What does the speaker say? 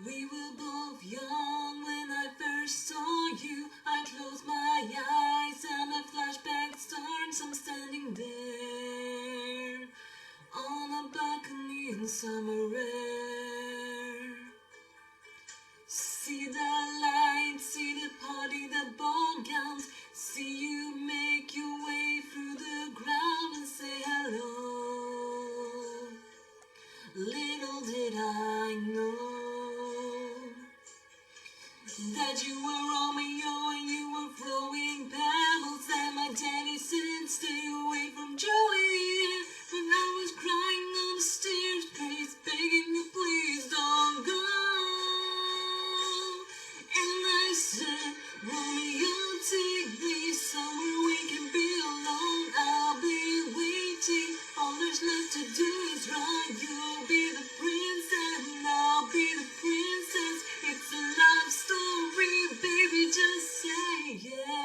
We were both young when I first saw you. I closed my eyes and my flashback starts. I'm standing there on a balcony in summer air. See the lights, see the party, the ball gowns. See you make your way through the ground and say hello. Little did I know that you were Romeo and you were throwing pebbles. And my daddy said stay away from Juliet. And I was crying on the stairs, please, begging you please don't go. And I said, Romeo, take me somewhere we can be alone. I'll be waiting, all there's left to do is run. You'll be the prince and I'll be the princess. It's a love story, baby, just say yes.